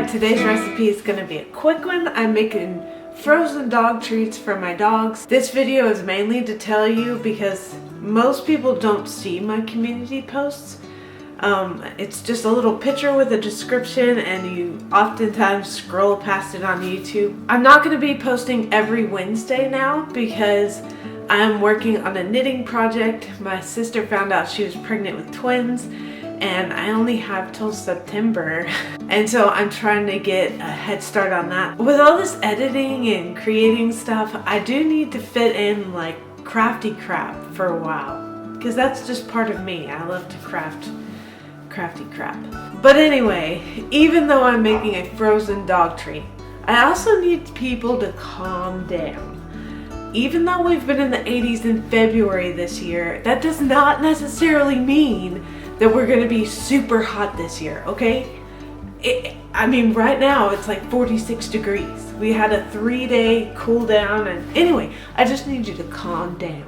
Alright, today's recipe is going to be a quick one. I'm making frozen dog treats for my dogs. This video is mainly to tell you because most people don't see my community posts. It's just a little picture with a description and you oftentimes scroll past it on YouTube. I'm not going to be posting every Wednesday now because I'm working on a knitting project. My sister found out she was pregnant with twins and I only have till September. And so I'm trying to get a head start on that. With all this editing and creating stuff, I do need to fit in like crafty crap for a while. Because that's just part of me. I love to crafty crap. But anyway, even though I'm making a frozen dog treat, I also need people to calm down. Even though we've been in the 80s in February this year, that does not necessarily mean that we're going to be super hot this year, okay? I mean, right now it's like 46 degrees. We had a 3-day cool down and anyway, I just need you to calm down.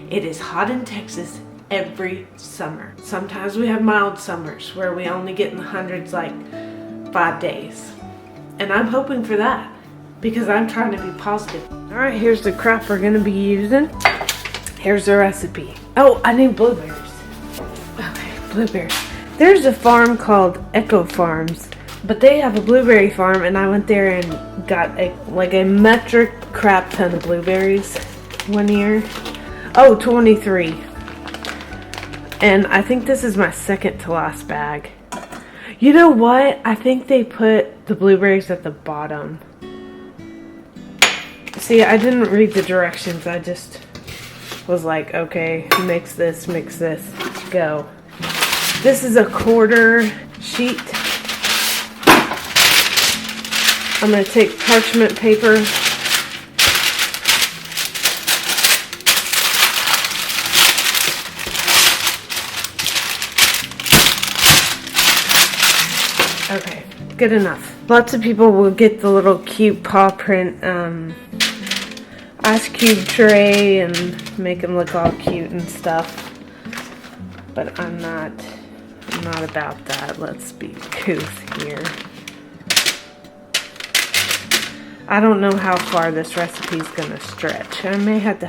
It is hot in Texas every summer. Sometimes we have mild summers where we only get in the hundreds like 5 days. And I'm hoping for that because I'm trying to be positive. All right, here's the crap we're gonna be using. Here's the recipe. Oh, I need blueberries. Okay, blueberries. There's a farm called 𝐥𝐤𝐤 Farms, but they have a blueberry farm and I went there and got a metric crap ton of blueberries one year. Oh, 23. And I think this is my second to last bag. You know what? I think they put the blueberries at the bottom. See, I didn't read the directions. I just was like, okay, mix this, go. This is a 1/4 sheet. I'm going to take parchment paper. Okay, good enough. Lots of people will get the little cute paw print ice cube tray and make them look all cute and stuff. But I'm not about that. Let's be couth here. I don't know how far this recipe is gonna stretch. I may have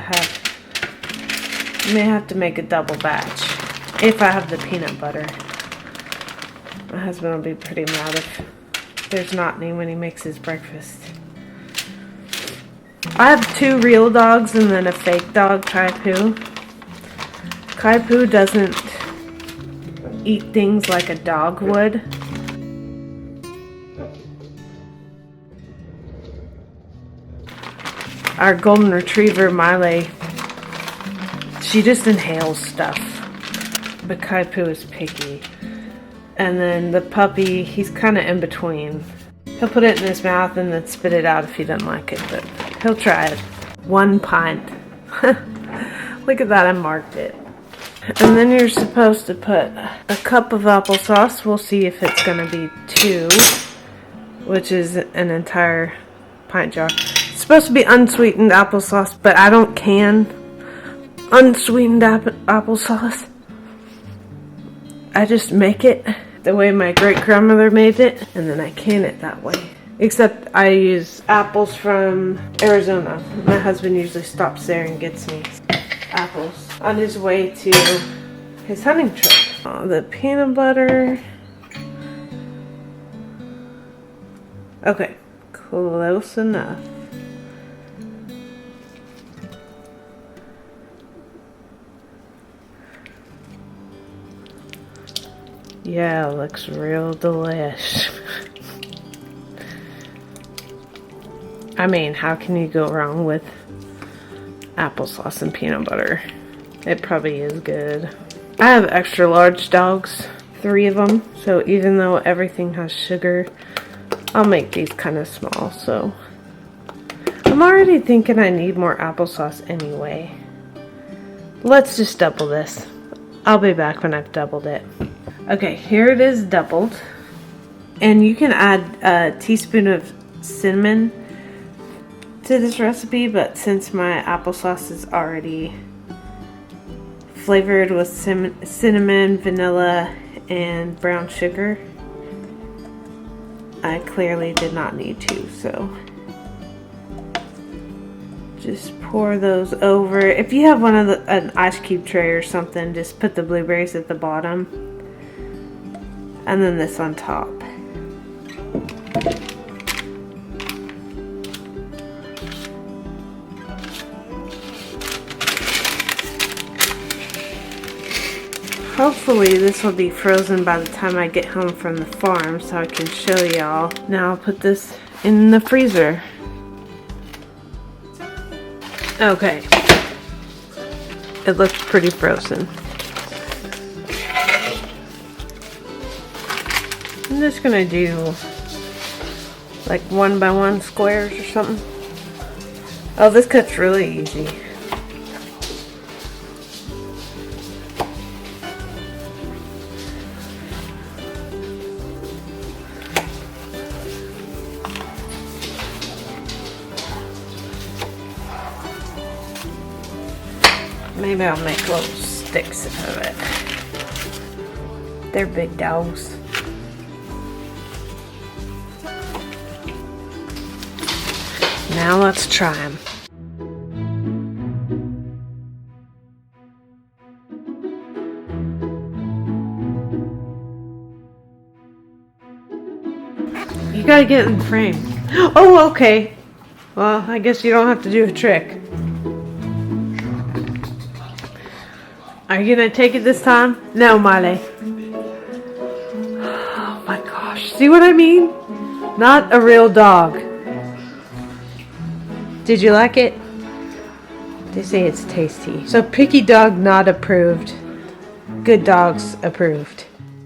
to make a double batch if I have the peanut butter. My husband will be pretty mad if there's not any when he makes his breakfast. I have 2 real dogs and then a fake dog, 𝐾𝐲𝐤𝐿. 𝐾𝐲𝐤𝐿 doesn't eat things like a dog would. Our golden retriever, Miley, she just inhales stuff. But 𝐾𝐲𝐤𝐿 is picky. And then the puppy, he's kind of in between. He'll put it in his mouth and then spit it out if he doesn't like it, but he'll try it. 1 pint. Look at that, I marked it. And then you're supposed to put a cup of applesauce. We'll see if it's going to be 2, which is an entire pint jar. It's supposed to be unsweetened applesauce, but I don't can unsweetened applesauce. I just make it the way my great-grandmother made it, and then I can it that way. Except I use apples from Arizona. My husband usually stops there and gets me apples on his way to his hunting trip. Oh, the peanut butter. Okay, close enough. Yeah, looks real delish. I mean, how can you go wrong with applesauce and peanut butter? It probably is good. I have extra large dogs, 3 of them, so even though everything has sugar, I'll make these kind of small, so I'm already thinking I need more applesauce anyway. Let's just double this. I'll be back when I've doubled it. Okay, here it is doubled. And you can add a teaspoon of cinnamon to this recipe, but since my applesauce is already flavored with cinnamon, vanilla, and brown sugar, I clearly did not need to, so just pour those over. If you have an ice cube tray or something, just put the blueberries at the bottom and then this on top. Hopefully this will be frozen by the time I get home from the farm so I can show y'all. Now I'll put this in the freezer. Okay. It looks pretty frozen. I'm just gonna do like 1 by 1 squares or something. Oh, this cut's really easy. Maybe I'll make little sticks of it. They're big dogs. Now let's try them. You gotta get in the frame. Oh, okay. Well, I guess you don't have to do a trick. Are you gonna take it this time? No, Miley. Oh my gosh. See what I mean? Not a real dog. Did you like it? They say it's tasty. So picky dog not approved. Good dogs approved.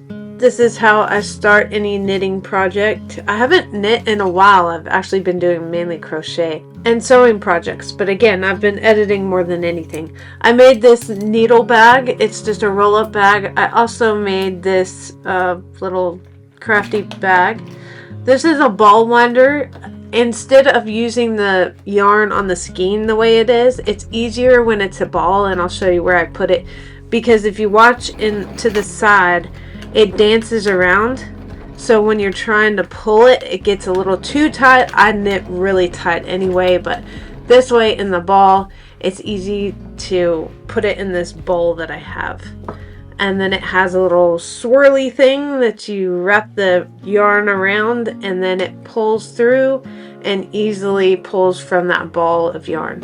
This is how I start any knitting project. I haven't knit in a while. I've actually been doing mainly crochet and sewing projects, but again, I've been editing more than anything. I made this needle bag. It's just a roll-up bag. I also made this little crafty bag. This is a ball winder. Instead of using the yarn on the skein the way it is, it's easier when it's a ball, and I'll show you where I put it, because if you watch to the side, it dances around, so when you're trying to pull it, it gets a little too tight. I knit really tight anyway, but this way in the ball, it's easy to put it in this bowl that I have. And then it has a little swirly thing that you wrap the yarn around, and then it pulls through and easily pulls from that ball of yarn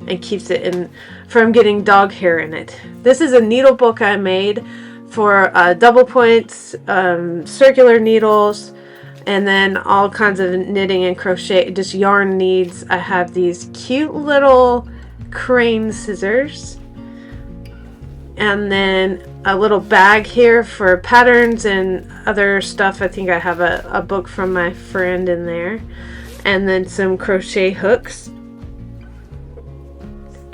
and keeps it in from getting dog hair in it. This is a needle book I made for double points, circular needles, and then all kinds of knitting and crochet, just yarn needs. I have these cute little crane scissors, and then a little bag here for patterns and other stuff. I think I have a book from my friend in there, and then some crochet hooks.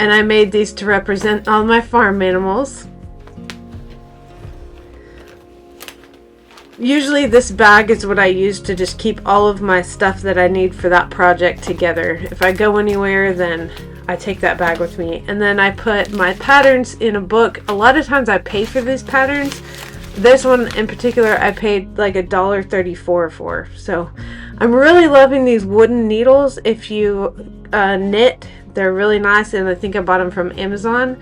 And I made these to represent all my farm animals. Usually this bag is what I use to just keep all of my stuff that I need for that project together. If I go anywhere, then I take that bag with me. And then I put my patterns in a book. A lot of times I pay for these patterns. This one in particular I paid like $1.34 for. So I'm really loving these wooden needles. If you knit, they're really nice, and I think I bought them from Amazon.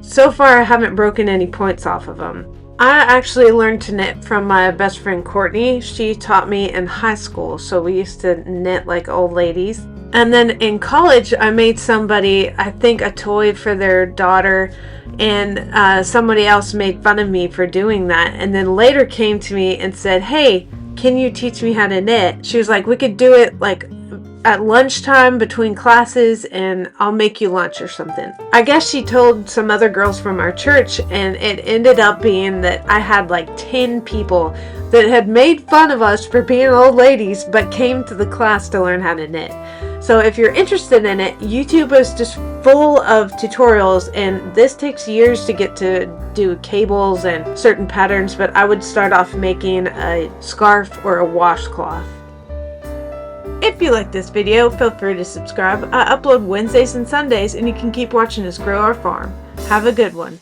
So far I haven't broken any points off of them. I actually learned to knit from my best friend Courtney. She taught me in high school, so we used to knit like old ladies. And then in college I made somebody, I think, a toy for their daughter, and somebody else made fun of me for doing that, and then later came to me and said, hey, can you teach me how to knit? She was like, we could do it like at lunchtime between classes, and I'll make you lunch or something. I guess she told some other girls from our church, and it ended up being that I had like 10 people that had made fun of us for being old ladies but came to the class to learn how to knit. So if you're interested in it, YouTube is just full of tutorials, and this takes years to get to do cables and certain patterns, but I would start off making a scarf or a washcloth. If you like this video, feel free to subscribe. I upload Wednesdays and Sundays, and you can keep watching us grow our farm. Have a good one.